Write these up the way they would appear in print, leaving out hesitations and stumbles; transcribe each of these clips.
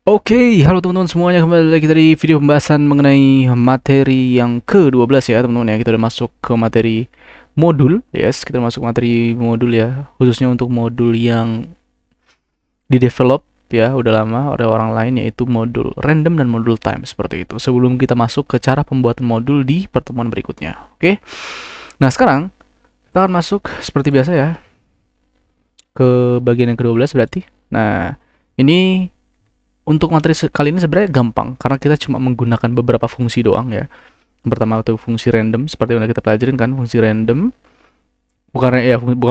Oke, halo teman-teman semuanya, kembali lagi dari video pembahasan mengenai materi yang ke-12 ya teman-teman ya. Kita udah masuk ke materi modul, yes, kita masuk materi modul ya, khususnya untuk modul yang di-develop ya udah lama oleh orang lain, yaitu modul random dan modul time seperti itu. Sebelum kita masuk ke cara pembuatan modul di pertemuan berikutnya. Oke. Nah, sekarang kita akan masuk seperti biasa ya ke bagian yang ke-12 berarti. Nah, ini untuk materi kali ini sebenarnya gampang karena kita cuma menggunakan beberapa fungsi doang ya. Yang pertama itu fungsi random, seperti yang kita pelajarin kan, fungsi random. Bukan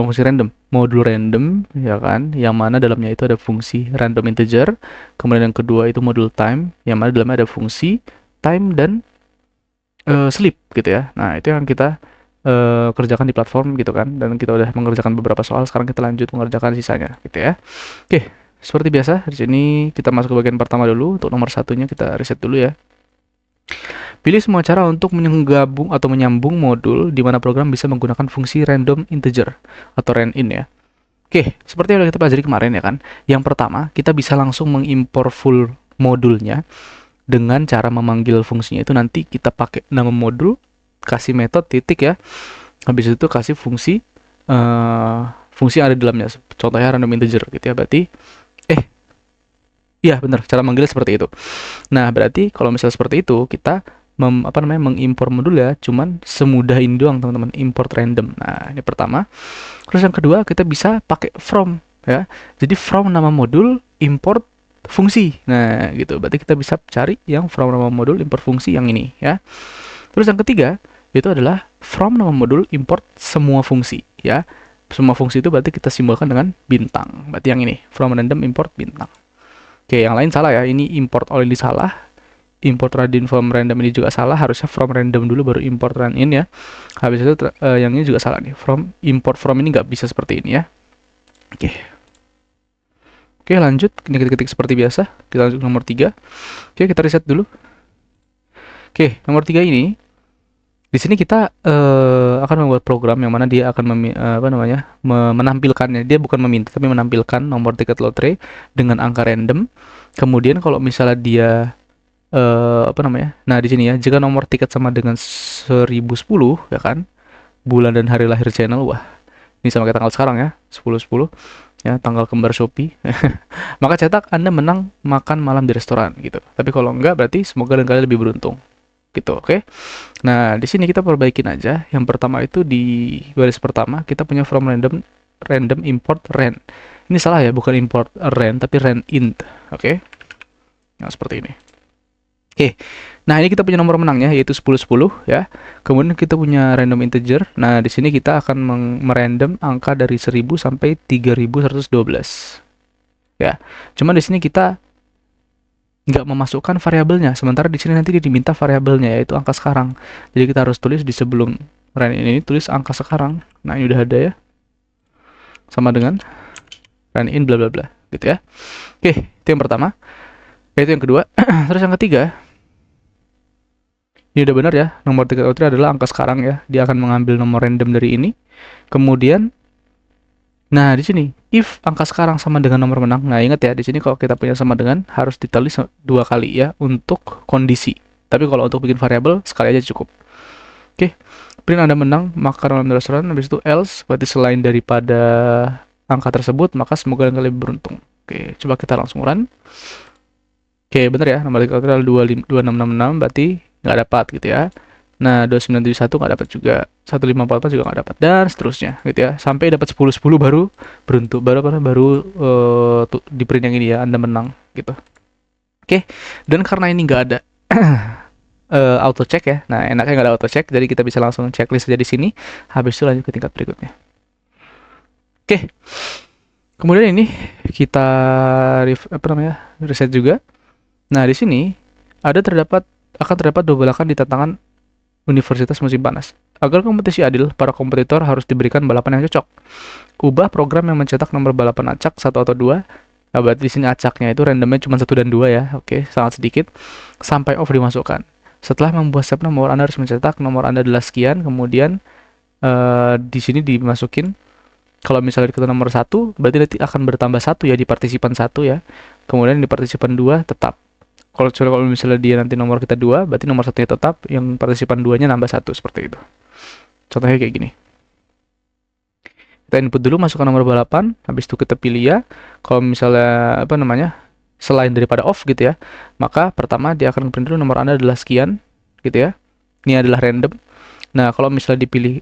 fungsi random, modul random ya kan, yang mana dalamnya itu ada fungsi random integer. Kemudian yang kedua itu modul time, yang mana dalamnya ada fungsi time dan sleep gitu ya. Nah, itu yang kita kerjakan di platform gitu kan, dan kita udah mengerjakan beberapa soal. Sekarang kita lanjut mengerjakan sisanya gitu ya. Oke, seperti biasa di sini kita masuk ke bagian pertama dulu. Untuk nomor satunya kita reset dulu ya. Pilih semua cara untuk menggabung atau menyambung modul di mana program bisa menggunakan fungsi random integer atau randin ya. Oke, seperti yang udah kita pelajari kemarin ya kan. Yang pertama, kita bisa langsung mengimpor full modulnya dengan cara memanggil fungsinya itu. Nanti kita pakai nama modul, kasih metode titik ya. Habis itu kasih fungsi yang ada di dalamnya. Contohnya random integer gitu ya. Berarti iya benar, cara manggilnya seperti itu. Nah, berarti kalau misalnya seperti itu, kita mengimpor modul ya, cuman semudah ini doang teman-teman, import random. Nah, ini pertama. Terus yang kedua, kita bisa pakai from ya. Jadi from nama modul, import fungsi. Nah, gitu. Berarti kita bisa cari yang from nama modul, import fungsi yang ini ya. Terus yang ketiga, itu adalah from nama modul, import semua fungsi ya. Semua fungsi itu berarti kita simbolkan dengan bintang. Berarti yang ini, from random import bintang. Oke, yang lain salah ya. Ini import all ini salah. Import random from random ini juga salah. Harusnya from random dulu baru import random ya. Habis itu yang ini juga salah nih. From import from ini nggak bisa seperti ini ya. Oke. Oke, lanjut. Ini ketik-ketik seperti biasa. Kita lanjut ke nomor 3. Oke, kita reset dulu. Oke, nomor 3 ini di sini kita akan membuat program yang mana dia akan menampilkannya. Dia bukan meminta tapi menampilkan nomor tiket lotre dengan angka random. Kemudian kalau misalnya dia nah di sini ya, jika nomor tiket sama dengan 1010 ya kan, bulan dan hari lahir channel, wah, ini sama kayak tanggal sekarang ya, 10/10 ya, tanggal kembar Shopee. Maka cetak Anda menang makan malam di restoran gitu. Tapi kalau enggak, berarti semoga dan kalian lebih beruntung gitu, oke? Nah, di sini kita perbaikin aja. Yang pertama itu di baris pertama kita punya from random import rand. Ini salah ya, bukan import rand tapi rand int, oke? Nah, seperti ini. Oke, nah ini kita punya nomor menangnya yaitu 10/10 ya. Kemudian kita punya random integer. Nah, di sini kita akan merandom angka dari 1000 sampai 3112. Ya, cuman di sini kita nggak memasukkan variabelnya. Sementara di sini nanti dia diminta variabelnya yaitu angka sekarang. Jadi kita harus tulis di sebelum random ini tulis angka sekarang. Nah, ini udah ada ya. Sama dengan random in bla bla bla gitu ya. Oke, itu yang pertama. Itu yang kedua. Terus yang ketiga, ini udah benar ya, nomor tiket lotre adalah angka sekarang ya. Dia akan mengambil nomor random dari ini. Kemudian, nah di sini, if angka sekarang sama dengan nomor menang. Nah ingat ya, di sini kalau kita punya sama dengan harus ditulis 2 kali ya untuk kondisi. Tapi kalau untuk bikin variabel sekali aja cukup. Oke, print Anda menang makan malam di restoran. Habis itu else, berarti selain daripada angka tersebut, maka semoga kalian lebih beruntung. Oke, coba kita langsung run. Oke, bener ya, nomor tiket lotre adalah 2666, berarti nggak dapat gitu ya. Nah, 2971 nggak dapat juga, 1544 juga nggak dapat, dan seterusnya gitu ya. Sampai dapat 10/10 baru beruntung, baru di print yang ini ya, Anda menang gitu. Oke, dan karena ini nggak ada auto check ya. Nah, enaknya nggak ada auto check, jadi kita bisa langsung checklist aja di sini. Habis itu lanjut ke tingkat berikutnya. Oke, kemudian ini kita reset juga. Nah, di sini akan terdapat dobelakan di tantangan Universitas Musim Panas. Agar kompetisi adil, para kompetitor harus diberikan balapan yang cocok. Ubah program yang mencetak nomor balapan acak 1 atau 2. Nah, berarti di sini acaknya itu randomnya cuma 1 dan 2 ya. Oke, sangat sedikit. Sampai off dimasukkan. Setelah membuat step nomor, Anda harus mencetak nomor Anda adalah sekian, kemudian di sini dimasukin Kalau misalnya kita nomor satu, berarti nanti akan bertambah satu ya di partisipan satu ya. Kemudian di partisipan dua tetap. Kalau misalnya dia nanti nomor kita dua, berarti nomor satunya tetap, yang partisipan duanya nambah satu seperti itu. Contohnya kayak gini. Kita input dulu, masukkan nomor balapan, habis itu kita pilih ya. Kalau misalnya apa namanya, selain daripada off gitu ya, maka pertama dia akan print dulu nomor Anda adalah sekian gitu ya. Ini adalah random. Nah, kalau misalnya dipilih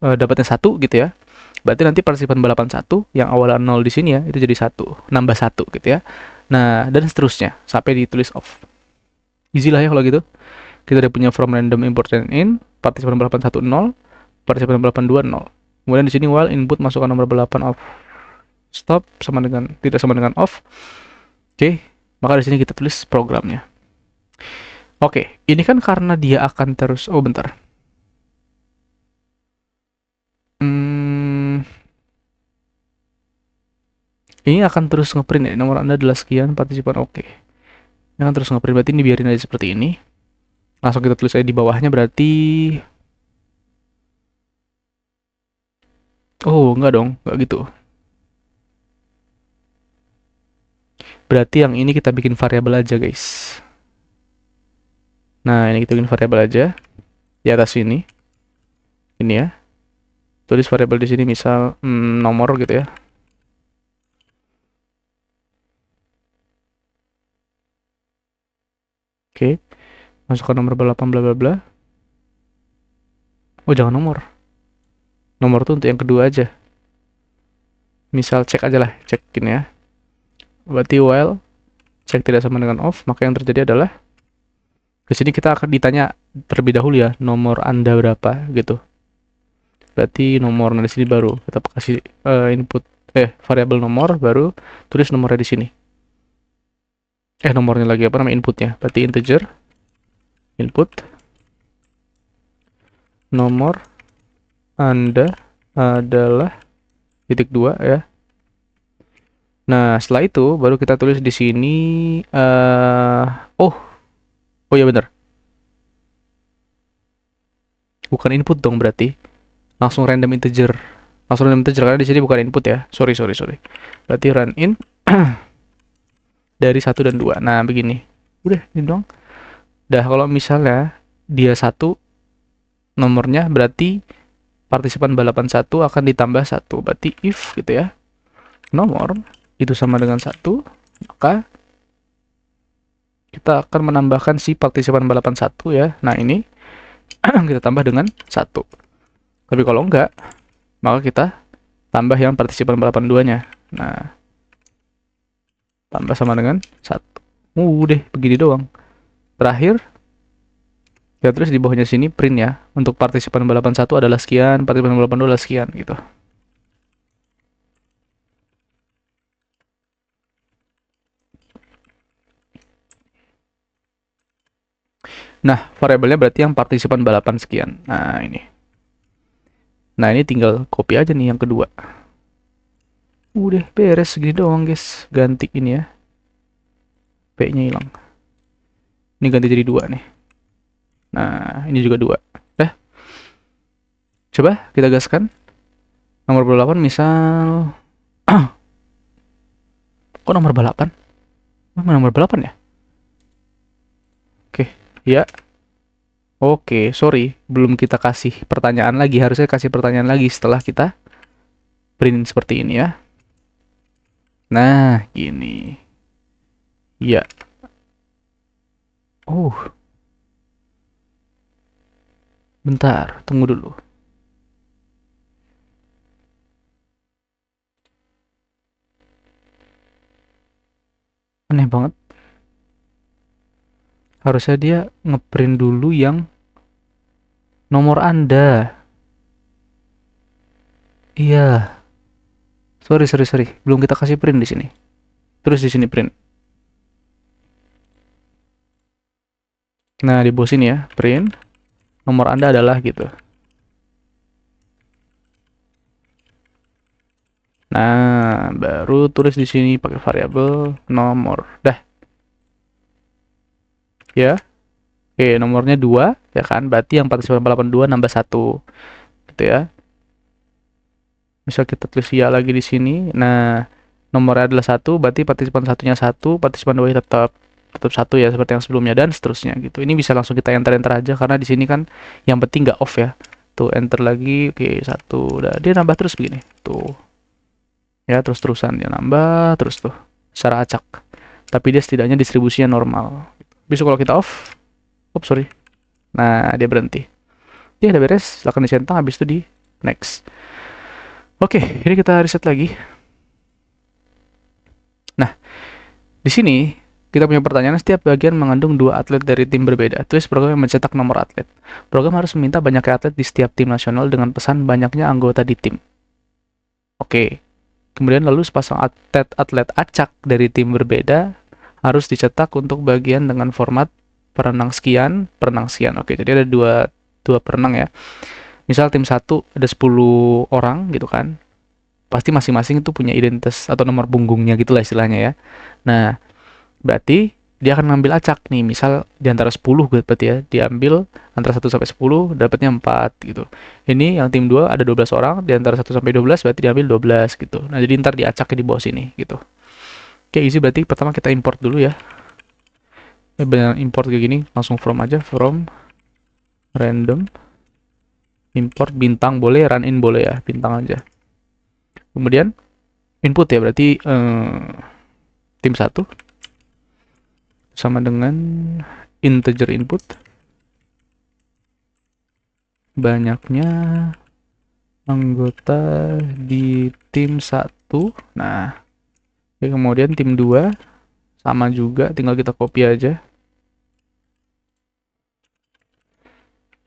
dapatnya satu gitu ya, berarti nanti partisipan balapan satu yang awalnya 0 di sini ya, itu jadi satu, nambah satu gitu ya. Nah, dan seterusnya sampai ditulis off. Easy lah ya kalau gitu. Kita udah punya from random import and in, partisipan balapan 1 0, partisipan balapan 2 0. Kemudian di sini while input masukkan nomor balapan off stop sama dengan tidak sama dengan off. Oke, maka di sini kita tulis programnya. Oke, ini kan karena dia akan terus, oh bentar. Ini akan terus ngeprint ya, nomor Anda adalah sekian, partisipan oke. Ini akan terus ngeprint, berarti ini biarin aja seperti ini. Langsung kita tulis aja di bawahnya, berarti... Oh, enggak dong, enggak gitu. Berarti yang ini kita bikin variabel aja, guys. Nah, ini kita bikin variabel aja di atas sini. Ini ya. Tulis variabel di sini misal nomor gitu ya. Oke. Masukkan nomor balapan bla bla bla. Oh, jangan nomor. Nomor tuh untuk yang kedua aja. Misal cek aja lah, cek gini ya. Berarti while cek tidak sama dengan off, maka yang terjadi adalah di sini kita akan ditanya terlebih dahulu ya, nomor Anda berapa gitu. Berarti nomor di sini baru kita kasih input variabel nomor, baru tulis nomornya di sini. Nomornya lagi apa namanya, inputnya. Berarti integer input nomor Anda adalah titik 2 ya. Nah, setelah itu baru kita tulis di sini oh ya benar. Bukan input dong berarti. Langsung random integer. Langsung random integer karena di sini bukan input ya. Sorry. Berarti run in dari 1 dan 2. Nah, begini. Udah, ini dong. Dah, kalau misalnya dia 1 nomornya, berarti partisipan balapan 1 akan ditambah 1. Berarti if gitu ya. Nomor itu sama dengan 1, maka kita akan menambahkan si partisipan balapan 1 ya. Nah, ini kita tambah dengan 1. Tapi kalau enggak, maka kita tambah yang partisipan balapan 2-nya. Nah, tambah sama dengan 1. Udah, begini doang. Terakhir, ya terus di bawahnya sini print ya. Untuk partisipan balapan 1 adalah sekian, partisipan balapan 2 adalah sekian gitu. Nah, variabelnya berarti yang partisipan balapan sekian. Nah, ini. Nah, ini tinggal copy aja nih yang kedua. Udah beres segini doang, guys. Ganti ini ya. P-nya hilang. Ini ganti jadi 2 nih. Nah, ini juga 2. Coba kita gaskan. Nomor balapan misal... Kok nomor balapan? Nomor balapan ya? Oke, ya. Oke, sorry. Belum kita kasih pertanyaan lagi. Harusnya kasih pertanyaan lagi setelah kita print seperti ini ya. Nah, gini. Ya. Bentar. Tunggu dulu. Aneh banget. Harusnya dia ngeprint dulu yang nomor Anda. Iya. Sorry. Belum kita kasih print di sini. Terus di sini print. Nah, di bawah sini ya, print. Nomor Anda adalah gitu. Nah, baru tulis di sini pakai variabel nomor. Dah. Ya. Oke, nomornya 2, ya kan? Berarti yang 4982 nambah 1. Gitu ya. Misal kita tulis ya lagi di sini. Nah, nomornya adalah satu, berarti partisipan satunya satu, partisipan dua tetap tetap satu ya seperti yang sebelumnya dan seterusnya gitu. Ini bisa langsung kita enter aja karena di sini kan yang penting nggak off ya. Tuh enter lagi, oke satu, udah dia nambah terus begini. Tuh ya terus-terusan dia nambah terus tuh secara acak. Tapi dia setidaknya distribusinya normal. Besok kalau kita off, sorry. Nah dia berhenti. Dia udah beres, silakan dicentang habis itu di next. Oke, ini kita reset lagi. Nah, di sini kita punya pertanyaan, setiap bagian mengandung dua atlet dari tim berbeda. Tulis program yang mencetak nomor atlet. Program harus meminta banyaknya atlet di setiap tim nasional dengan pesan banyaknya anggota di tim. Oke. Kemudian lalu sepasang atlet acak dari tim berbeda harus dicetak untuk bagian dengan format perenang sekian, perenang sekian. Oke, jadi ada dua perenang ya. Misal tim satu ada 10 orang gitu kan. Pasti masing-masing itu punya identitas atau nomor punggungnya gitulah istilahnya ya. Nah, berarti dia akan ngambil acak nih, misal di antara 10 berarti ya, diambil antara 1 sampai 10 dapatnya 4 gitu. Ini yang tim 2 ada 12 orang, di antara 1 sampai 12 berarti diambil 12 gitu. Nah, jadi ntar diacaknya di bawah sini gitu. Oke, easy berarti pertama kita import dulu ya. Benar import kayak gini, langsung from aja, from random import bintang boleh, run in boleh ya, bintang aja. Kemudian input ya, berarti tim 1 sama dengan integer input banyaknya anggota di tim 1. Nah, kemudian tim 2 sama juga, tinggal kita copy aja.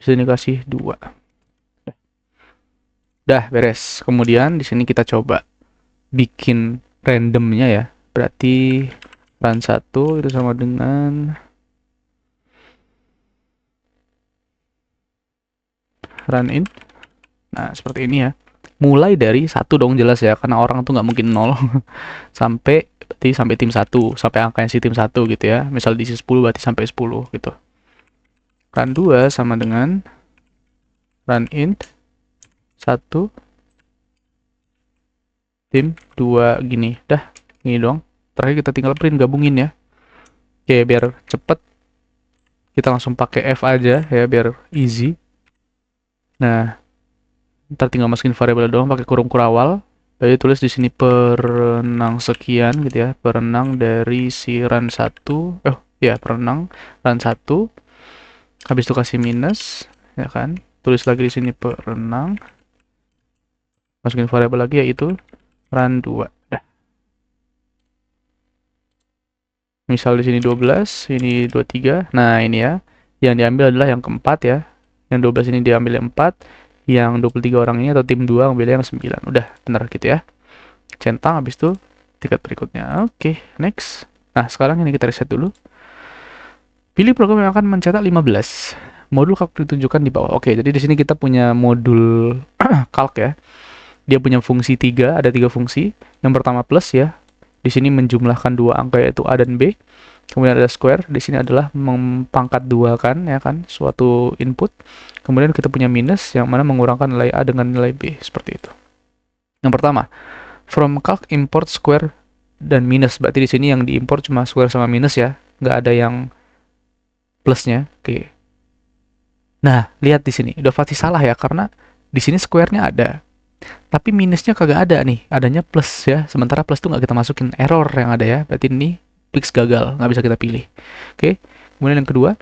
Di sini kasih 2. Dah beres. Kemudian di sini kita coba bikin randomnya ya. Berarti run 1 itu sama dengan run in. Nah, seperti ini ya. Mulai dari 1 dong jelas ya, karena orang tuh nggak mungkin 0 sampai berarti sampai tim 1, sampai angkanya si tim 1 gitu ya. Misal diisi 10 berarti sampai 10 gitu. Run 2 sama dengan run int 1 tim 2 gini. Dah, gini dong. Terakhir kita tinggal print gabungin ya. Oke, biar cepet kita langsung pakai F aja ya biar easy. Nah, ntar tinggal masukin variabel doang pakai kurung kurawal. Jadi tulis di sini perenang sekian gitu ya. Perenang dari si run 1. Ya, perenang run 1. Habis itu kasih minus, ya kan? Tulis lagi di sini perenang. Masukin variabel lagi yaitu run 2. Dah. Misal di sini 12, ini 23. Nah, ini ya. Yang diambil adalah yang keempat ya. Yang 12 ini diambil yang 4. Yang 23 orang ini atau tim 2 ambil yang 9. Udah, bener gitu ya. Centang habis itu tiket berikutnya. Oke, next. Nah, sekarang ini kita reset dulu. Pilih program yang akan mencetak 15. Modul calc ditunjukkan di bawah. Oke, jadi di sini kita punya modul calc ya. Dia punya fungsi 3, ada 3 fungsi. Yang pertama plus ya. Di sini menjumlahkan dua angka yaitu A dan B. Kemudian ada square, di sini adalah mempangkat dua kan, ya kan, suatu input. Kemudian kita punya minus yang mana mengurangkan nilai A dengan nilai B, seperti itu. Yang pertama, from calc import square dan minus. Berarti di sini yang diimport cuma square sama minus ya, nggak ada yang plusnya. Oke. Nah, lihat di sini, udah pasti salah ya, karena di sini square-nya ada. Tapi minusnya kagak ada nih, adanya plus ya. Sementara plus tuh nggak kita masukin, error yang ada ya. Berarti ini fix gagal, nggak bisa kita pilih. Oke. Kemudian yang kedua,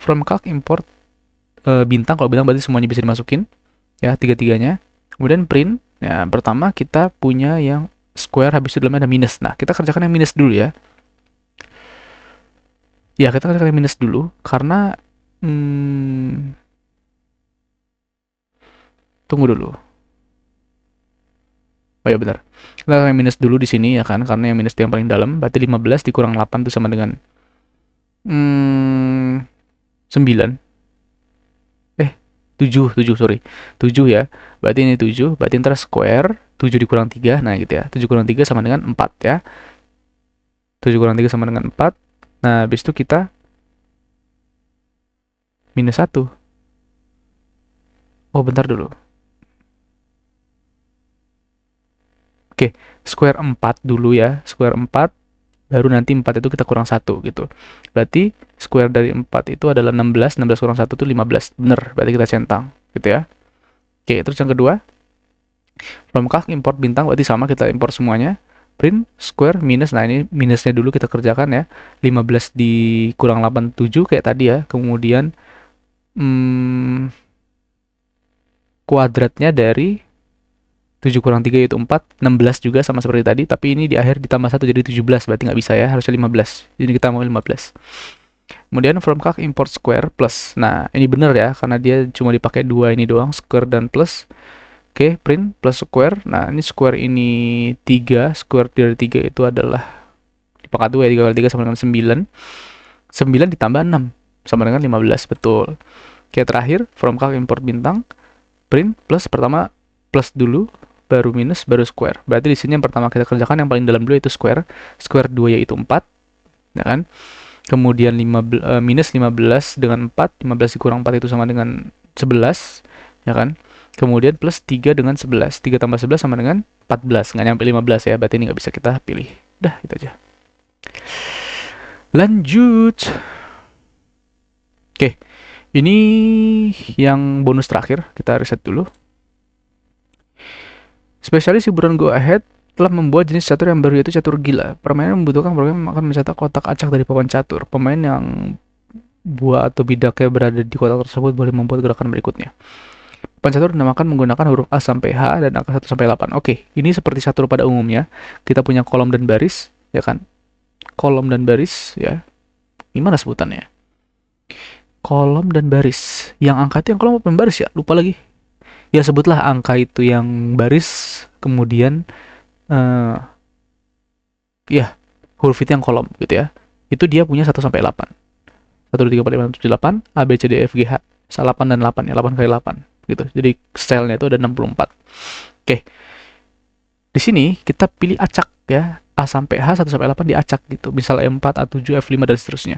from calc import bintang. Kalau bintang berarti semuanya bisa dimasukin ya, tiga-tiganya. Kemudian print. Ya, pertama kita punya yang square, habis itu dalamnya ada minus. Nah, kita kerjakan yang minus dulu ya. Ya, kita kerjakan yang minus dulu karena tunggu dulu. Oh ya benar. Kita yang minus dulu di sini ya kan, karena yang minus itu yang paling dalam. Berarti 15 dikurang 8 itu sama dengan 9. 7 sorry. 7 ya. Berarti ini 7, berarti ntar square 7 dikurang 3. Nah gitu ya. 7 kurang 3 sama dengan 4 ya. 7 kurang 3 sama dengan 4. Nah, habis itu kita minus 1. Oh, bentar dulu. Oke, square 4 dulu ya. Square 4, baru nanti 4 itu kita kurang 1 gitu. Berarti square dari 4 itu adalah 16, 16 kurang 1 itu 15. Bener, berarti kita centang gitu ya. Oke, terus yang kedua, from calc import bintang, berarti sama, kita import semuanya. Print square minus, nah ini minusnya dulu kita kerjakan ya. 15 dikurang 87 kayak tadi ya. Kemudian kuadratnya dari 7 kurang 3 yaitu 4, 16 juga sama seperti tadi, tapi ini di akhir ditambah 1 jadi 17, berarti nggak bisa ya, harusnya 15. Jadi kita mau 15. Kemudian from calc import square plus. Nah, ini bener ya, karena dia cuma dipakai dua ini doang, square dan plus. Oke, print plus square. Nah, ini square ini 3, square dari 3 itu adalah dipangkat 2 ya, 3 kali 3 sama dengan 9. 9 ditambah 6 sama dengan 15, betul. Oke, terakhir from calc import bintang, print plus, pertama plus dulu, baru minus, baru square. Berarti di sini yang pertama kita kerjakan yang paling dalam dulu itu square. Square 2 yaitu 4, ya kan? Kemudian minus 15 dengan 4, 15 dikurang 4 itu sama dengan 11, ya kan? Kemudian plus 3 dengan 11. 3 tambah 11 sama dengan 14, nggak nyampe 15 ya, berarti ini nggak bisa kita pilih. Udah, itu aja. Lanjut. Oke, ini yang bonus terakhir, kita reset dulu. Spesialis hiburan Go Ahead telah membuat jenis catur yang baru, yaitu catur gila. Permainan membutuhkan program yang akan mencetak kotak acak dari papan catur. Pemain yang buah atau bidaknya berada di kotak tersebut boleh membuat gerakan berikutnya. Papan catur dinamakan menggunakan huruf A sampai H dan angka 1 sampai 8. Oke, ini seperti catur pada umumnya. Kita punya kolom dan baris, ya kan? Kolom dan baris, ya. Gimana sebutannya? Kolom dan baris. Yang angka itu yang kolom apa yang baris ya? Lupa lagi. Ya, sebutlah angka itu yang baris, kemudian ya, huruf itu yang kolom gitu ya. Itu dia punya 1 sampai 8. 1 2 3 4 5 6 7 8, A B C D E F G H. 8 dan 8 ya, 8 kali 8 gitu. Jadi stylenya itu ada 64. Oke. Di sini kita pilih acak ya. A sampai H, 1 sampai 8 diacak gitu. Misal E4, A7, F5 dan seterusnya.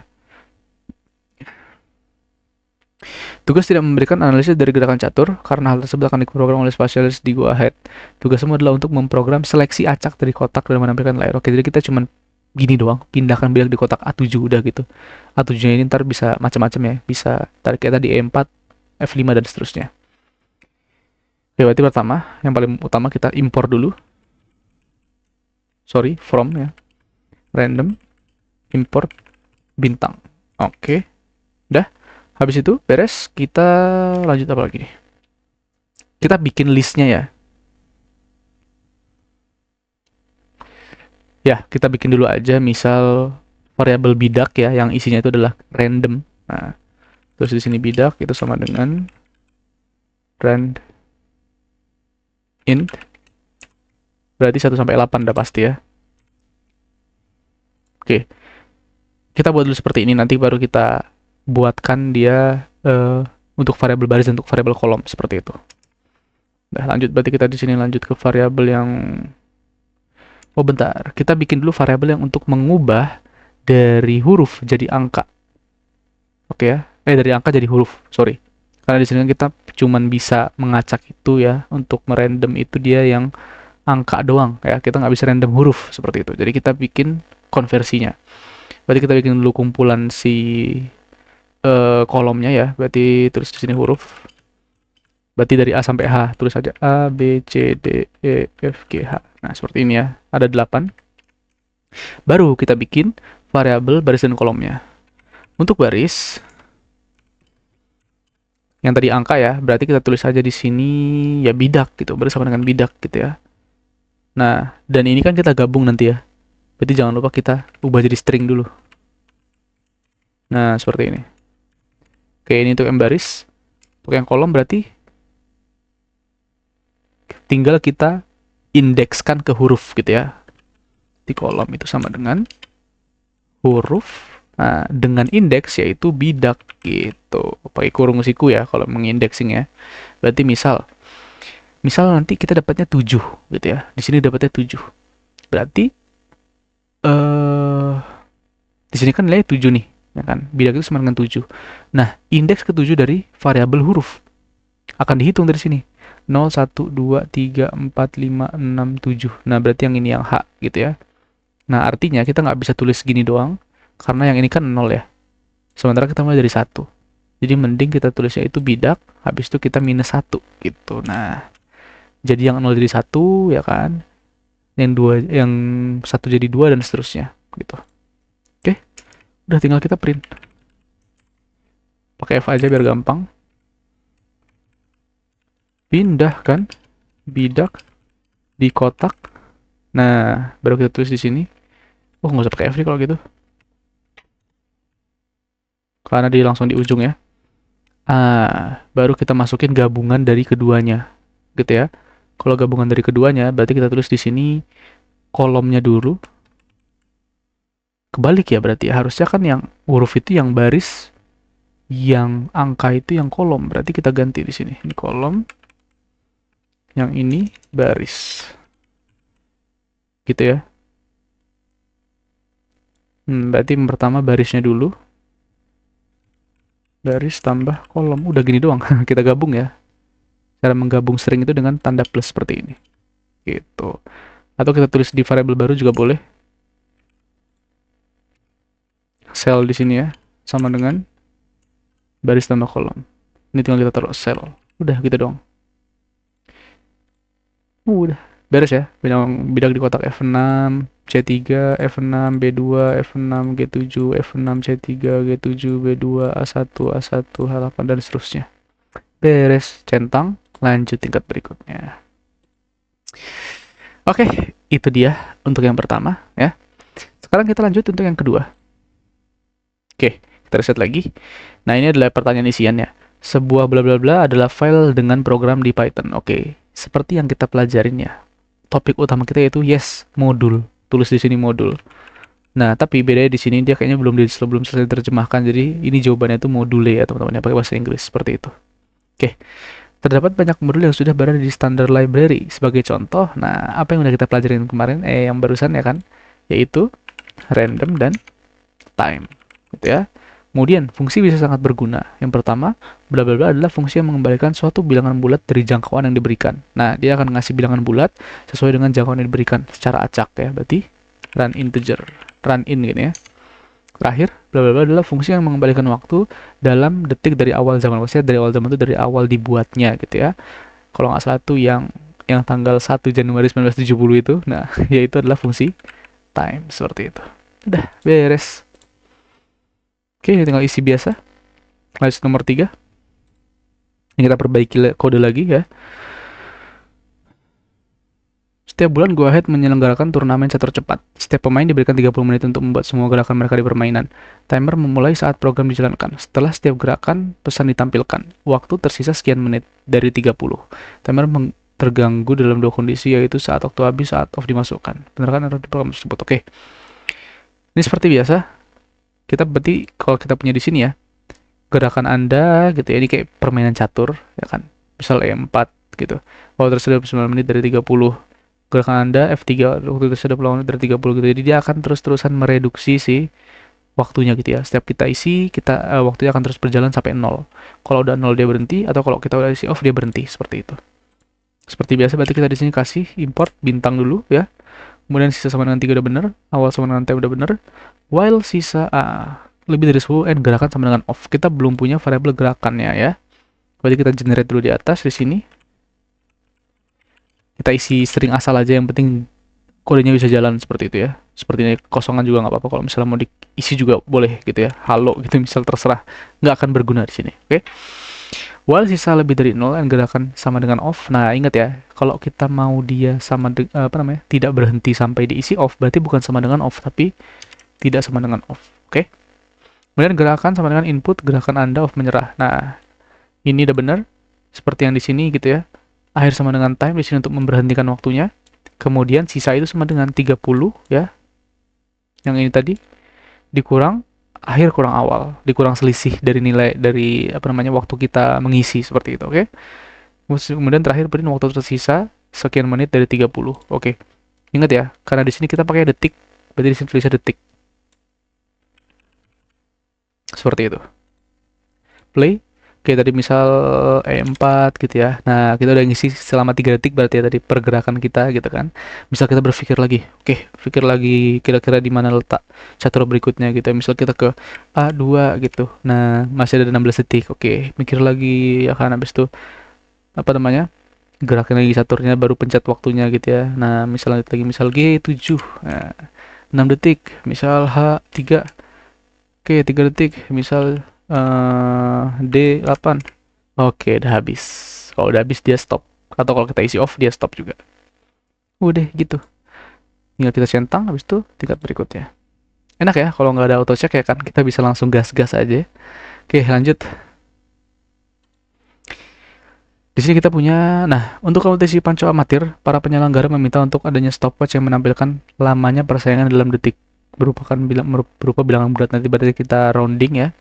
Tugas tidak memberikan analisis dari gerakan catur, karena hal tersebut akan diprogram oleh spesialis di Go Ahead. Tugasmu adalah untuk memprogram seleksi acak dari kotak dan menampilkan layar. Oke, jadi kita cuma gini doang, pindahkan bidak di kotak A7 udah gitu. A7-nya ini ntar bisa macam-macam ya, bisa tarik kayak tadi E4, F5 dan seterusnya. Oke, berarti pertama, yang paling utama kita import dulu. Sorry, from ya. Random, import, bintang. Oke, udah. Habis itu beres, kita lanjut apa lagi nih? Kita bikin listnya ya. Ya, kita bikin dulu aja misal variabel bidak ya, yang isinya itu adalah random. Nah, terus di sini bidak itu sama dengan rand int. Berarti 1 sampai 8 udah pasti ya. Oke. Kita buat dulu seperti ini, nanti baru kita buatkan dia untuk variabel baris dan untuk variabel kolom seperti itu. Nah, lanjut, berarti kita di sini lanjut ke variabel yang bentar. Kita bikin dulu variabel yang untuk mengubah dari huruf jadi angka. Oke ya. Dari angka jadi huruf, sorry. Karena di sini kita cuman bisa mengacak itu ya, untuk merandom itu dia yang angka doang ya. Kita nggak bisa random huruf seperti itu. Jadi kita bikin konversinya. Berarti kita bikin dulu kumpulan si kolomnya ya. Berarti tulis di sini huruf. Berarti dari A sampai H, tulis saja A, B, C, D, E, F, G, H. Nah, seperti ini ya. Ada 8. Baru kita bikin variabel baris dan kolomnya. Untuk baris, yang tadi angka ya, berarti kita tulis saja di sini ya bidak gitu, bersama dengan bidak gitu ya. Nah, dan ini kan kita gabung nanti ya. Berarti jangan lupa kita ubah jadi string dulu. Nah, seperti ini. Oke, ini untuk yang baris. Untuk yang kolom berarti tinggal kita indekskan ke huruf gitu ya. Di kolom itu sama dengan huruf. Nah, dengan indeks yaitu bidak gitu. Pakai kurung siku ya kalau mengindexing ya. Berarti misal nanti kita dapatnya 7 gitu ya. Di sini dapatnya 7. Berarti di sini kan nilai 7 nih, ya kan? Bidak itu sama dengan 7. Nah, indeks ke-7 dari variabel huruf. Akan dihitung dari sini. 0, 1, 2, 3, 4, 5, 6, 7. Nah, berarti yang ini yang H gitu ya. Nah, artinya kita nggak bisa tulis gini doang, karena yang ini kan 0 ya. Sementara kita mulai dari 1. Jadi mending kita tulisnya itu bidak, habis itu kita minus 1 gitu. Nah, jadi yang 0 jadi 1 ya kan. Yang 1 jadi 2 dan seterusnya gitu. Oke, udah tinggal kita print. Pakai F aja biar gampang. Pindahkan bidak di kotak. Nah, baru kita tulis di sini. Oh, nggak usah pakai F nih kalau gitu. Karena dia langsung di ujung ya. Baru kita masukin gabungan dari keduanya. Gitu ya. Kalau gabungan dari keduanya, berarti kita tulis di sini kolomnya dulu. Kebalik ya berarti ya. Harusnya kan yang huruf itu yang baris, yang angka itu yang kolom. Berarti kita ganti di sini. Ini kolom, yang ini baris. Gitu ya. Berarti yang pertama barisnya dulu. Baris tambah kolom. Udah gini doang. Kita gabung ya. Cara menggabung string itu dengan tanda plus seperti ini. Gitu. Atau kita tulis di variabel baru juga boleh. Sel di sini ya. Sama dengan baris tambah kolom. Ini tinggal kita taruh sel. Udah gitu doang. Udah. Beres ya. Bidang di kotak F6, C3, F6, B2, F6, G7, F6, C3, G7, B2, A1, A1, H8, dan seterusnya. Beres. Centang. Lanjut tingkat berikutnya. Oke, itu dia untuk yang pertama ya. Sekarang kita lanjut untuk yang kedua. Oke, kita reset lagi. Nah, ini adalah pertanyaan isiannya. Sebuah bla bla bla adalah file dengan program di Python. Oke, seperti yang kita pelajarin ya. Topik utama kita yaitu modul. Tulis di sini modul. Nah, tapi bedanya di sini dia kayaknya belum selesai diterjemahkan. Jadi ini jawabannya itu module ya, teman-teman, yang pakai bahasa Inggris seperti itu. Oke. Terdapat banyak modul yang sudah berada di standar library. Sebagai contoh, nah apa yang udah kita pelajarin kemarin, yang barusan ya kan, yaitu random dan time, gitu ya. Kemudian, fungsi bisa sangat berguna. Yang pertama, bla bla bla adalah fungsi yang mengembalikan suatu bilangan bulat dari jangkauan yang diberikan. Nah, dia akan ngasih bilangan bulat sesuai dengan jangkauan yang diberikan secara acak ya. Berarti run integer, run in gini ya. Terakhir, bla bla bla adalah fungsi yang mengembalikan waktu dalam detik dari awal zaman. Maksudnya dari awal zaman itu dari awal dibuatnya gitu ya. Kalau nggak salah tuh yang tanggal 1 Januari 1970 itu, nah yaitu adalah fungsi time seperti itu. Udah beres. Oke, ini tinggal isi biasa. Lanjut nomor 3. Ini kita perbaiki kode lagi ya. Setiap bulan Go Ahead menyelenggarakan turnamen catur cepat. Setiap pemain diberikan 30 menit untuk membuat semua gerakan mereka di permainan. Timer memulai saat program dijalankan. Setelah setiap gerakan, pesan ditampilkan. Waktu tersisa sekian menit dari 30. Timer terganggu dalam dua kondisi, yaitu saat waktu habis, saat off dimasukkan. Benarkan error di program tersebut. Oke. Ini seperti biasa. Kita berarti kalau kita punya di sini ya, gerakan Anda gitu ya, ini kayak permainan catur ya kan. Misal E4 gitu. Waktu tersisa 9 menit dari 30. Gerakan Anda F3 waktu itu sudah pulang dari 30 gitu. Jadi dia akan terus-terusan mereduksi si waktunya gitu ya. Setiap kita isi, waktunya akan terus berjalan sampai 0. Kalau udah 0 dia berhenti, atau kalau kita udah isi off dia berhenti, seperti itu. Seperti biasa berarti kita di sini kasih import bintang dulu ya. Kemudian sisa sama dengan 3 udah bener, awal sama dengan time udah bener. While sisa lebih dari 10 and gerakan sama dengan off. Kita belum punya variabel gerakannya ya. Berarti kita generate dulu di atas di sini. Kita isi string asal aja, yang penting kodenya bisa jalan seperti itu ya. Seperti ini kosongan juga nggak apa-apa, kalau misalnya mau diisi juga boleh gitu ya. Halo gitu misal, terserah, nggak akan berguna di sini. Oke. While sisa lebih dari 0 dan gerakan sama dengan off. Nah, ingat ya, kalau kita mau dia tidak berhenti sampai diisi off, berarti bukan sama dengan off, tapi tidak sama dengan off. Oke. Kemudian gerakan sama dengan input, gerakan Anda off menyerah. Nah, ini udah benar seperti yang di sini gitu ya. Akhir sama dengan time di sini untuk memberhentikan waktunya. Kemudian sisa itu sama dengan 30 ya. Yang ini tadi dikurang akhir kurang awal, dikurang selisih dari nilai dari waktu kita mengisi seperti itu, oke? Kemudian terakhir print waktu tersisa sekian menit dari 30. Oke. Ingat ya, karena di sini kita pakai detik, berarti di sini tulisnya detik. Seperti itu. Play. Oke, tadi misal E4 gitu ya. Nah, kita udah ngisi selama 3 detik berarti ya tadi pergerakan kita gitu kan. Misal kita berpikir lagi, oke, pikir lagi kira-kira di mana letak catur berikutnya gitu ya. Misal kita ke A2 gitu. Nah, masih ada 16 detik. Oke, mikir lagi ya kan, habis itu apa namanya? Gerakin lagi caturnya baru pencet waktunya gitu ya. Nah, misalnya lagi misal G7. Nah, 6 detik, misal H3. Oke, 3 detik, misal D8. Oke, udah habis. Kalau udah habis dia stop. Atau kalau kita isi off dia stop juga. Udah gitu. Tinggal kita centang habis itu tingkat berikutnya. Enak ya kalau nggak ada auto check ya kan kita bisa langsung gas-gas aja. Oke, lanjut. Di sini kita punya, nah, untuk kompetisi panco amatir, para penyelenggara meminta untuk adanya stopwatch yang menampilkan lamanya persaingan dalam detik. Berupa bilangan bulat, nanti berarti kita rounding ya.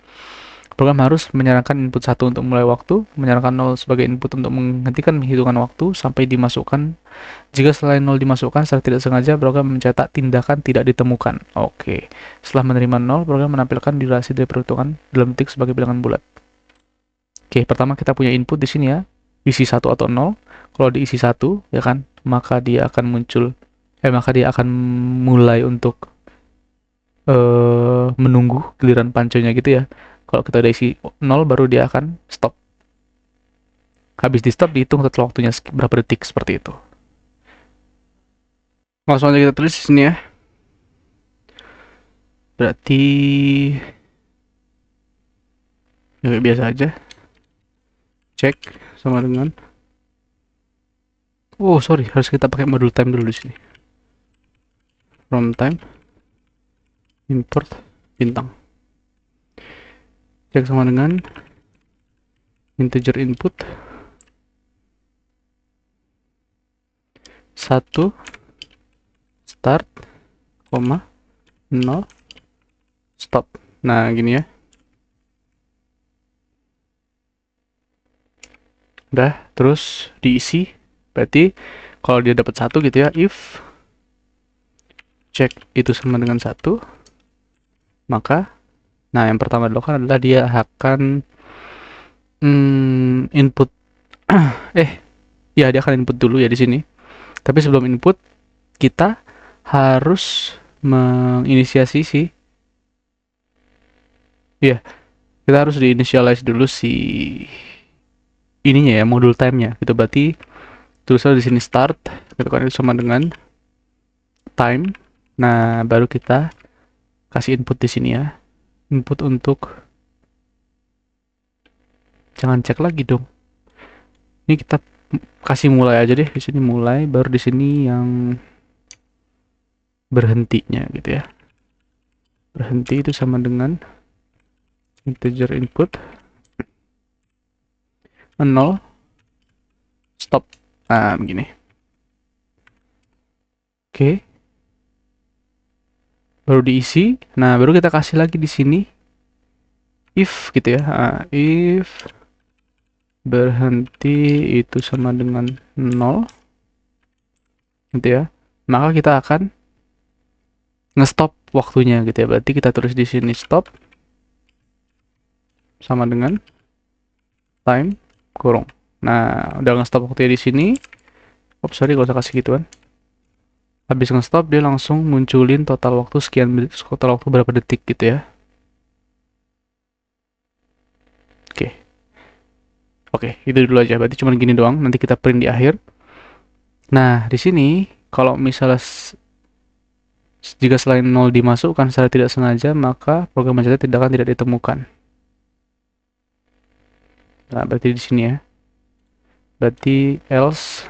Program harus menyarankan input 1 untuk mulai waktu, menyarankan 0 sebagai input untuk menghentikan hitungan waktu sampai dimasukkan. Jika selain 0 dimasukkan secara tidak sengaja, program mencetak tindakan tidak ditemukan. Oke. Setelah menerima 0, program menampilkan durasi dari perhitungan dalam detik sebagai bilangan bulat. Oke, pertama kita punya input di sini ya. Isi 1 atau 0. Kalau diisi 1, ya kan, maka dia akan mulai untuk menunggu giliran panconya gitu ya. Kalau kita udah isi 0 baru dia akan stop. Habis di stop dihitung total waktunya berapa detik seperti itu. Langsung aja kita tulis di sini ya. Berarti ya biasa aja. Cek sama dengan, oh sorry, harus kita pakai modul time dulu di sini. From time import bintang. Cek sama dengan integer input 1 start, 0 stop. Nah, gini ya. Udah, terus diisi. Berarti kalau dia dapat 1 gitu ya, if cek itu sama dengan 1, maka nah yang pertama dilakukan adalah dia akan input ya dia akan input dulu ya di sini. Tapi sebelum input kita harus menginisiasi ya, kita harus diinitialize dulu si ininya ya, modul time-nya gitu. Berarti tulisnya di sini start, gitu kan, itu sama dengan time. Nah, baru kita kasih input di sini ya. Input untuk, jangan cek lagi dong. Ini kita kasih mulai aja deh, di sini mulai, baru di sini yang berhentinya gitu ya. Berhenti itu sama dengan integer input 0 stop. Nah, begini. Oke. Baru diisi. Nah, baru kita kasih lagi di sini if gitu ya. Nah, if berhenti itu sama dengan 0 gitu ya. Maka kita akan nge-stop waktunya gitu ya. Berarti kita tulis di sini stop sama dengan time kurung. Nah, udah nge-stop waktunya di sini. Oh, sorry, gak usah kasih gituan. Habis nge-stop dia langsung munculin total waktu sekian, total waktu berapa detik gitu ya. Oke. Oke, itu dulu aja. Berarti cuma gini doang. Nanti kita print di akhir. Nah, di sini kalau misalnya jika selain 0 dimasukkan secara tidak sengaja, maka program mencatat tindakan tidak ditemukan. Nah, berarti di sini ya. Berarti else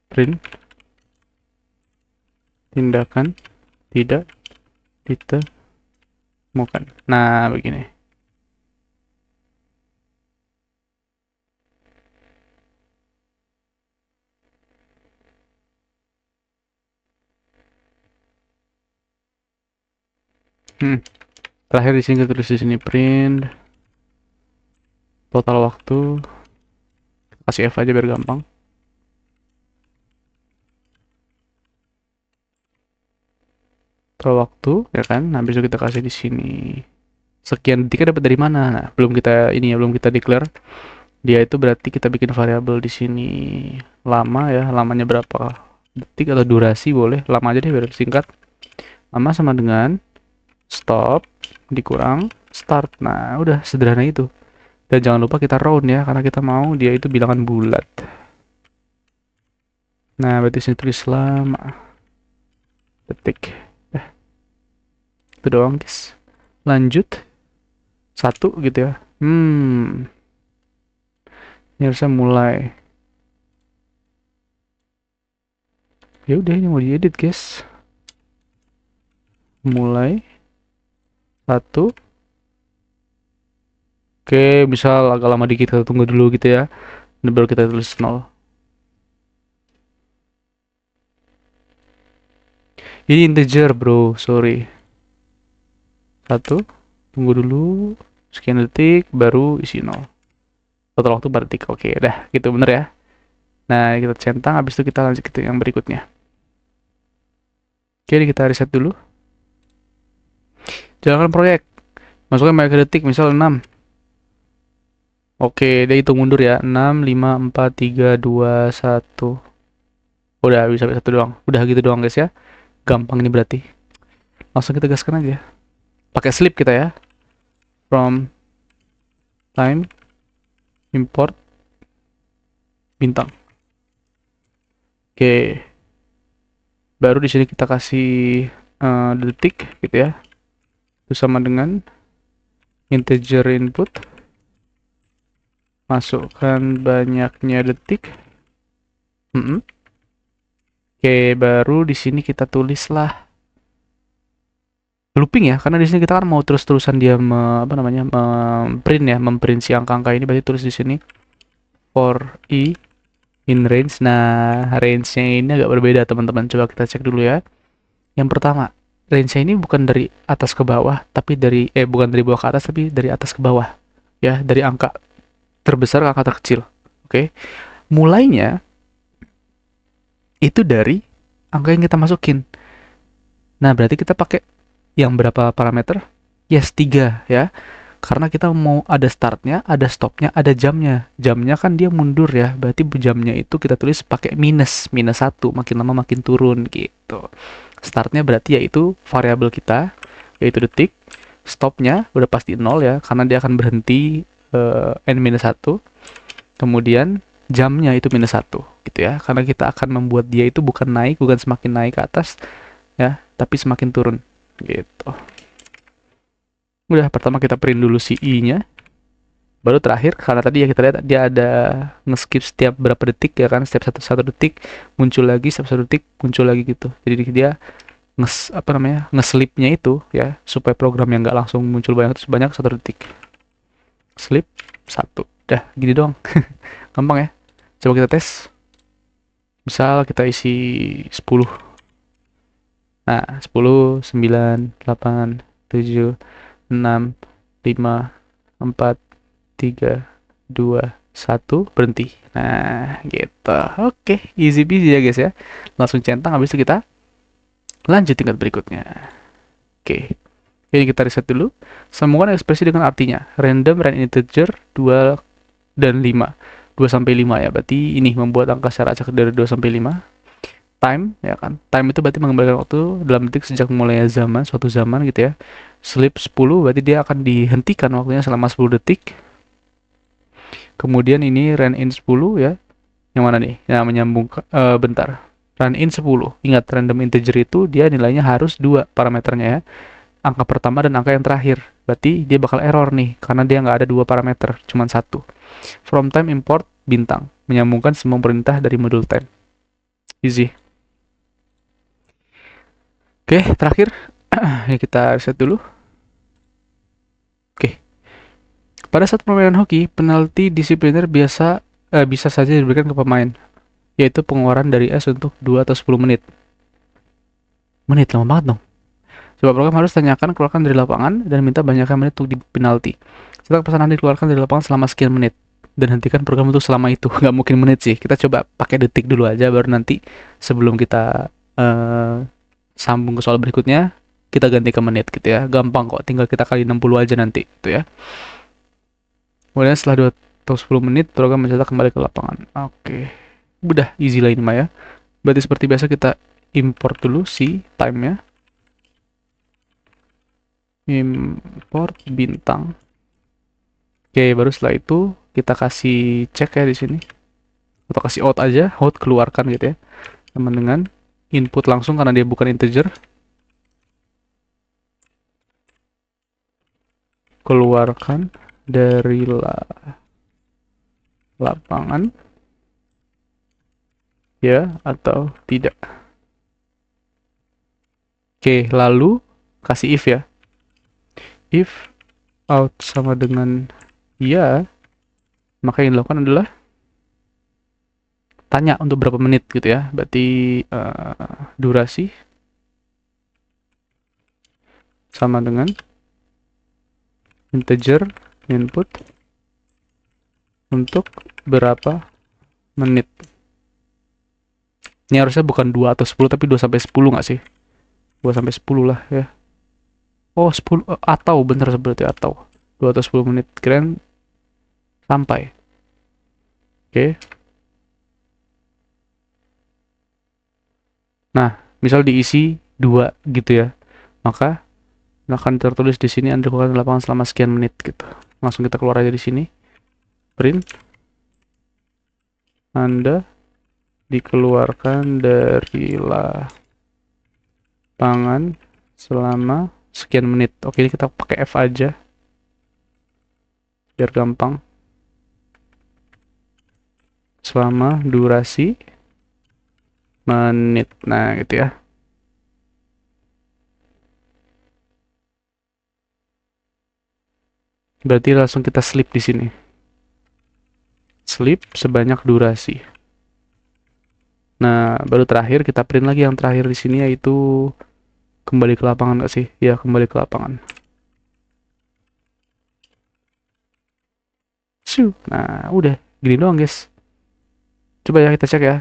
print tindakan tidak ditemukan. Nah, begini. Terakhir di sini kita tulis di sini print total waktu. Kasih F aja biar gampang. per waktu, ya kan? Nah, besok kita kasih di sini sekian detiknya dapat dari mana? Nah, belum kita ini ya, belum kita declare. Dia itu berarti kita bikin variabel di sini lama ya, lamanya berapa detik atau durasi boleh, lama aja deh biar singkat. Lama sama dengan stop dikurang start. Nah, udah sederhana itu. Dan jangan lupa kita round ya, karena kita mau dia itu bilangan bulat. Nah, berarti sini tulis lama detik. Itu doang, guys. Lanjut. 1 gitu ya. Ini harusnya mulai. Ya udah, ini mau diedit, guys. Mulai 1. Oke, misal agak lama dikit, kita tunggu dulu gitu ya. Dan baru kita tulis 0. Ini integer, bro. Sorry. 1. Tunggu dulu. Sekian detik, baru isi 0. Total waktu 4 detik. Oke, dah. Gitu, bener ya. Nah, kita centang. Habis itu kita lanjut ke yang berikutnya. Oke, kita reset dulu. Jalankan proyek. Masukkan banyak detik, misal 6. Oke, dia hitung mundur ya. 6, 5, 4, 3, 2, 1. Udah, bisa satu doang. Udah gitu doang, guys ya. Gampang ini berarti. Langsung kita gaskan aja. Pakai slip kita ya. From time import bintang. Oke. Baru di sini kita kasih detik gitu ya. Itu sama dengan integer input. Masukkan banyaknya detik. Oke, baru di sini kita tulislah looping ya, karena di sini kita kan mau terus-terusan dia memprint si angka-angka ini. Berarti tulis di sini for i in range. Nah, range-nya ini agak berbeda, teman-teman. Coba kita cek dulu ya. Yang pertama, range-nya ini bukan dari atas ke bawah, tapi bukan dari bawah ke atas, tapi dari atas ke bawah. Ya, dari angka terbesar ke angka terkecil. Oke. Mulainya itu dari angka yang kita masukin. Nah, berarti kita pakai yang berapa parameter? Yes, 3 ya. Karena kita mau ada startnya, ada stopnya, ada jamnya. Jamnya kan dia mundur ya. Berarti jamnya itu kita tulis pakai minus 1. Makin lama makin turun gitu. Startnya berarti yaitu variabel kita, yaitu detik. Stopnya udah pasti 0 ya, karena dia akan berhenti n-1. Kemudian jamnya itu minus 1 gitu ya. Karena kita akan membuat dia itu bukan semakin naik ke atas ya, tapi semakin turun gitu. Udah, pertama kita print dulu si i-nya. Baru terakhir, karena tadi ya kita lihat dia ada nge-skip setiap berapa detik ya kan, setiap satu detik muncul lagi, setiap 1 detik muncul lagi gitu. Jadi dia nge-slipnya itu ya, supaya program yang nggak langsung muncul banyak 1 detik. Slip 1. Dah, gini doang. Gampang ya. Coba kita tes. Misal kita isi 10. Nah, 10, 9, 8, 7, 6, 5, 4, 3, 2, 1, berhenti. Nah, gitu. Oke, easy peasy ya guys ya. Langsung centang, habis itu kita lanjut tingkat berikutnya. Oke. Jadi kita reset dulu. Sambungkan ekspresi dengan artinya. Random range integer 2 dan 5. 2 sampai 5 ya. Berarti ini membuat angka secara acak dari 2 sampai 5. Time ya kan. Time itu berarti mengembalikan waktu dalam detik sejak mulai suatu zaman gitu ya. Sleep 10 berarti dia akan dihentikan waktunya selama 10 detik. Kemudian ini run in 10 ya. Yang mana nih? Yang menyambung bentar. Run in 10. Ingat, random integer itu dia nilainya harus 2 parameternya ya. Angka pertama dan angka yang terakhir. Berarti dia bakal error nih karena dia nggak ada 2 parameter, cuma 1. From time import bintang. Menyambungkan semua perintah dari modul time. Easy. Oke, terakhir ya kita reset dulu. Oke. Pada saat permainan hoki, penalti disipliner bisa saja diberikan ke pemain, yaitu pengeluaran dari es untuk 2 atau 10 menit. Menit lama banget dong. Coba program harus tanyakan keluarkan dari lapangan dan minta banyakkan menit untuk di penalti. Setelah pesanan dikeluarkan dari lapangan selama sekian menit dan hentikan program untuk selama itu. Nggak mungkin menit sih. Kita coba pakai detik dulu aja, baru nanti sebelum kita sambung ke soal berikutnya, kita ganti ke menit gitu ya. Gampang kok, tinggal kita kali 60 aja nanti gitu ya. Kemudian setelah 2 atau 10 menit, program mencetak kembali ke lapangan. Oke. Udah, easy lah ini mah ya. Berarti seperti biasa kita import dulu si time-nya. Import bintang. Oke, baru setelah itu kita kasih cek ya di sini. Atau kasih out aja, out keluarkan gitu ya. Sama dengan input langsung karena dia bukan integer. Keluarkan dari lapangan ya atau tidak. Oke, lalu kasih if ya. If out sama dengan ya, maka yang dilakukan adalah tanya untuk berapa menit gitu ya. Berarti durasi sama dengan integer input untuk berapa menit. Ini harusnya bukan 2 atau 10 tapi 2 sampai 10 nggak sih? 2 sampai 10 lah ya. Oh, 10 atau bener berarti atau 2 atau 10 menit. Keren sampai. Oke. Nah, misal diisi 2 gitu ya. Maka akan tertulis di sini Anda lakukan lapangan selama sekian menit gitu. Langsung kita keluar aja di sini. Print. Anda dikeluarkan dari lapangan selama sekian menit. Oke, ini kita pakai F aja biar gampang. Selama durasi menit. Nah, gitu ya. Berarti langsung kita slip di sini. Slip sebanyak durasi. Nah, baru terakhir kita print lagi yang terakhir di sini yaitu kembali ke lapangan nggak sih? Ya, kembali ke lapangan. Nah, udah gini doang guys. Coba ya kita cek ya.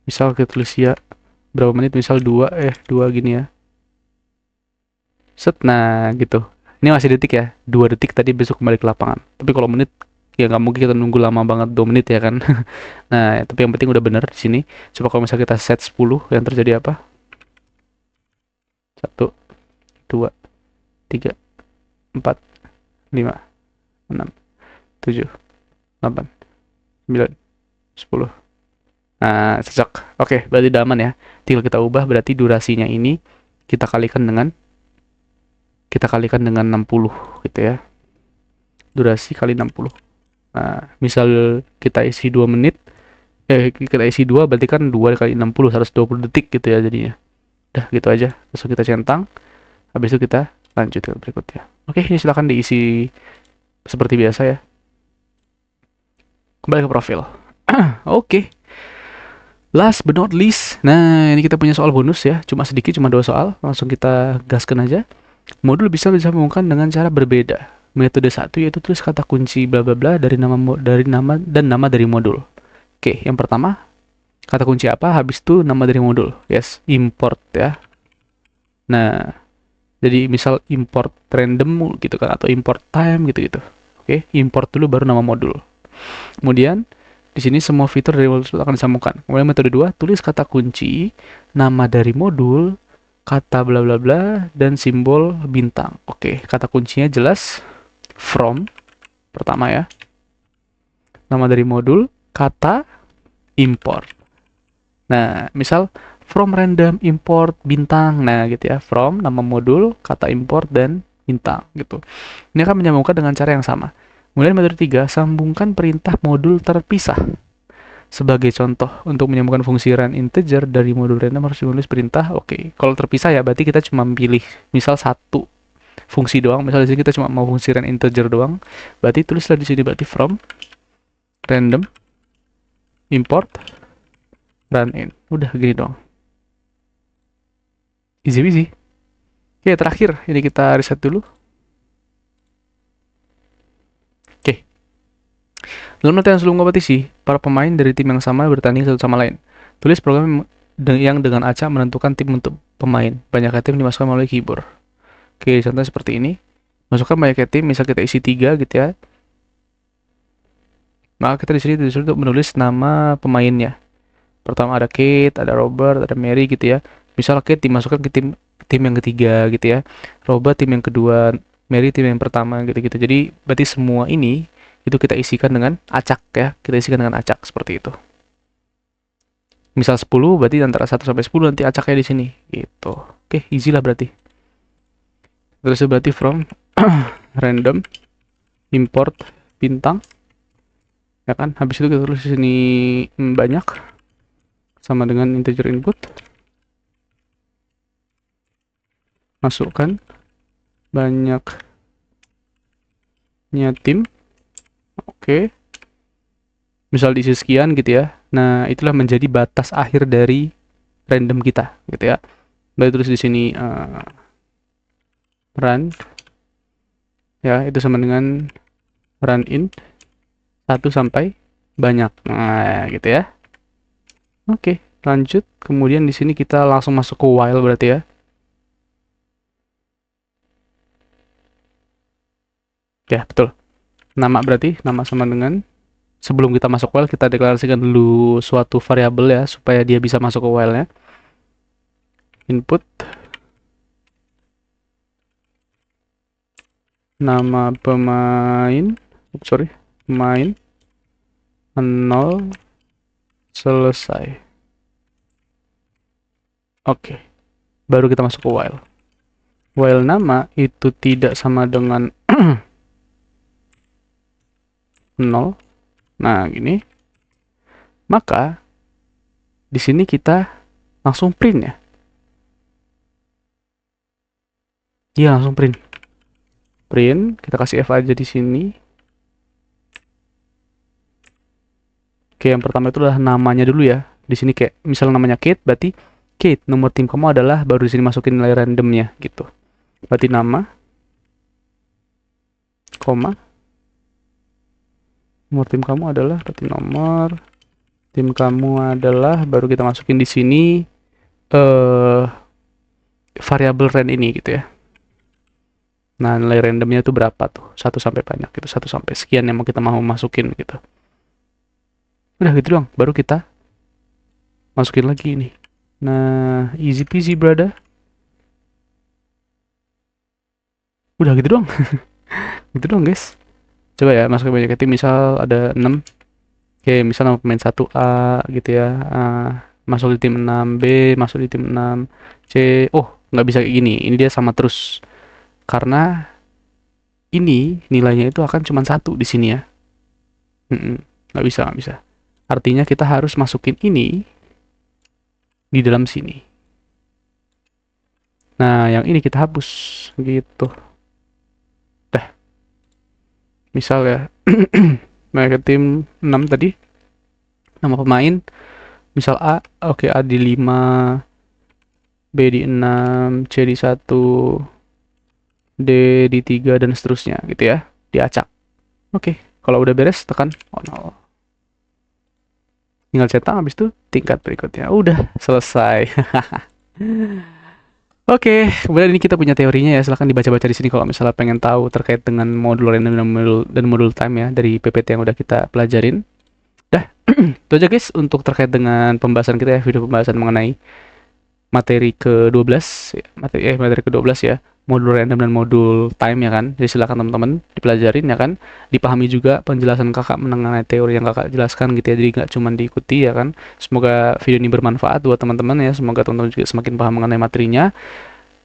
Misal kita tulis ya berapa menit, misal 2 gini ya. Set, nah gitu. Ini masih detik ya, 2 detik tadi besok kembali ke lapangan. Tapi kalau menit ya nggak mungkin kita nunggu lama banget 2 menit ya kan. Nah, tapi yang penting udah bener di sini. Coba kalau misalnya kita set 10, yang terjadi apa? 1, 2, 3, 4, 5, 6, 7, 8, 9, 10. Nah, cocok. Oke, berarti udah aman ya. Tinggal kita ubah, berarti durasinya ini kita kalikan dengan 60 gitu ya. Durasi kali 60. Nah, misal kita isi 2 menit, kita isi 2 berarti kan 2 kali 60, 120 detik gitu ya jadinya. Udah gitu aja. Langsung kita centang. Habis itu kita lanjut ke berikutnya. Oke, ini silahkan diisi seperti biasa ya. Kembali ke profil. Oke. Last but not least, nah ini kita punya soal bonus ya, cuma sedikit, cuma 2 soal, langsung kita gaskan aja. Modul bisa disambungkan dengan cara berbeda. Metode 1 yaitu tulis kata kunci bla bla bla dari nama dan nama dari modul. Oke, yang pertama kata kunci apa? Habis itu nama dari modul. Yes, import ya. Nah, jadi misal import random gitu kan atau import time gitu-gitu. Oke, import dulu baru nama modul. Kemudian di sini semua fitur dari modul akan disambungkan. Kemudian metode 2, tulis kata kunci, nama dari modul, kata bla bla bla, dan simbol bintang. Oke, kata kuncinya jelas. From, pertama ya. Nama dari modul, kata, import. Nah, misal from random import bintang. Nah, gitu ya. From, nama modul, kata import, dan bintang gitu. Ini akan menyambungkan dengan cara yang sama. Kemudian metode 3, sambungkan perintah modul terpisah. Sebagai contoh, untuk menyambungkan fungsi run integer dari modul random harus menulis perintah. Oke, kalau terpisah ya berarti kita cuma pilih misal satu fungsi doang. Misal di sini kita cuma mau fungsi run integer doang. Berarti tulislah di sini berarti from random import run in. Udah gini doang. Easy peasy. Oke, terakhir ini kita reset dulu. Dalam latihan sebelum kompetisi, para pemain dari tim yang sama bertanding satu sama lain. Tulis program yang dengan acak menentukan tim untuk pemain. Banyak item dimasukkan melalui keyboard. Oke, contohnya seperti ini. Masukkan banyak item, misal kita isi 3 gitu ya. Maka kita di sini disuruh untuk menulis nama pemainnya. Pertama ada Kate, ada Robert, ada Mary gitu ya. Misal Kate dimasukkan ke tim yang ketiga gitu ya. Robert tim yang kedua, Mary tim yang pertama gitu-gitu. Jadi berarti semua ini itu kita isikan dengan acak ya. Kita isikan dengan acak seperti itu. Misal 10 berarti antara 1 sampai 10 nanti acaknya di sini gitu. Oke, easy lah berarti. Terus berarti from random import bintang ya kan. Habis itu kita tulis di sini banyak sama dengan integer input. Masukkan banyaknya tim. Oke. Misal diisi sekian gitu ya. Nah, itulah menjadi batas akhir dari random kita gitu ya. Baru tulis di sini run ya, itu sama dengan run int 1 sampai banyak. Nah, gitu ya. Oke, lanjut. Kemudian di sini kita langsung masuk ke while berarti ya. Ya, betul. Nama berarti nama sama dengan, sebelum kita masuk while kita deklarasikan dulu suatu variabel ya supaya dia bisa masuk ke while-nya. Input nama pemain, pemain 0 selesai. Oke. Baru kita masuk ke while. While nama itu tidak sama dengan 0. Nah, gini. Maka di sini kita langsung print ya. Iya, langsung print. Print, kita kasih F aja di sini. Oke, yang pertama itu adalah namanya dulu ya. Di sini kayak misalnya namanya Kate, berarti Kate, nomor tim kamu adalah, baru di sini masukin nilai randomnya gitu. Berarti nama, koma, nomor tim kamu adalah, berarti nomor tim kamu adalah, baru kita masukin di sini variabel rand ini gitu ya. Nah, nilai randomnya itu berapa tuh? 1 sampai banyak gitu, 1 sampai sekian yang kita mau masukin gitu. Udah gitu doang, baru kita masukin lagi ini. Nah, easy peasy brother. Udah gitu doang. Gitu doang guys. Coba ya, masukin banyak tim, misal ada 6. Oke, misal nama pemain 1A gitu ya. Masuk di tim 6B, masuk di tim 6C. Oh, nggak bisa kayak gini. Ini dia sama terus. Karena ini nilainya itu akan cuma 1 di sini ya. Nggak bisa, nggak bisa. Artinya kita harus masukin ini di dalam sini. Nah, yang ini kita hapus gitu. Dah. Misal ya, mereka tim 6 tadi. Nama pemain misal A, oke, A di 5, B di 6, C di 1, D di 3 dan seterusnya gitu ya. Diacak. Oke, kalau udah beres tekan oh no. Tinggal cetak, habis itu tingkat berikutnya. Udah selesai. Oke, kemudian ini kita punya teorinya ya. Silahkan dibaca-baca di sini kalau misalnya pengen tahu terkait dengan modul random dan modul time ya dari PPT yang udah kita pelajarin. Dah, itu aja guys untuk terkait dengan pembahasan kita ya, video pembahasan mengenai materi ke-12 ya, materi ke-12 ya, modul random dan modul time ya kan. Jadi silakan teman-teman dipelajarin ya kan, dipahami juga penjelasan kakak mengenai teori yang kakak jelaskan gitu ya, jadi nggak cuma diikuti ya kan. Semoga video ini bermanfaat buat teman-teman ya, semoga teman-teman juga semakin paham mengenai materinya.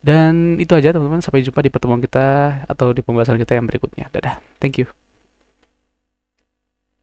Dan itu aja teman-teman, sampai jumpa di pertemuan kita atau di pembahasan kita yang berikutnya. Dadah, thank you.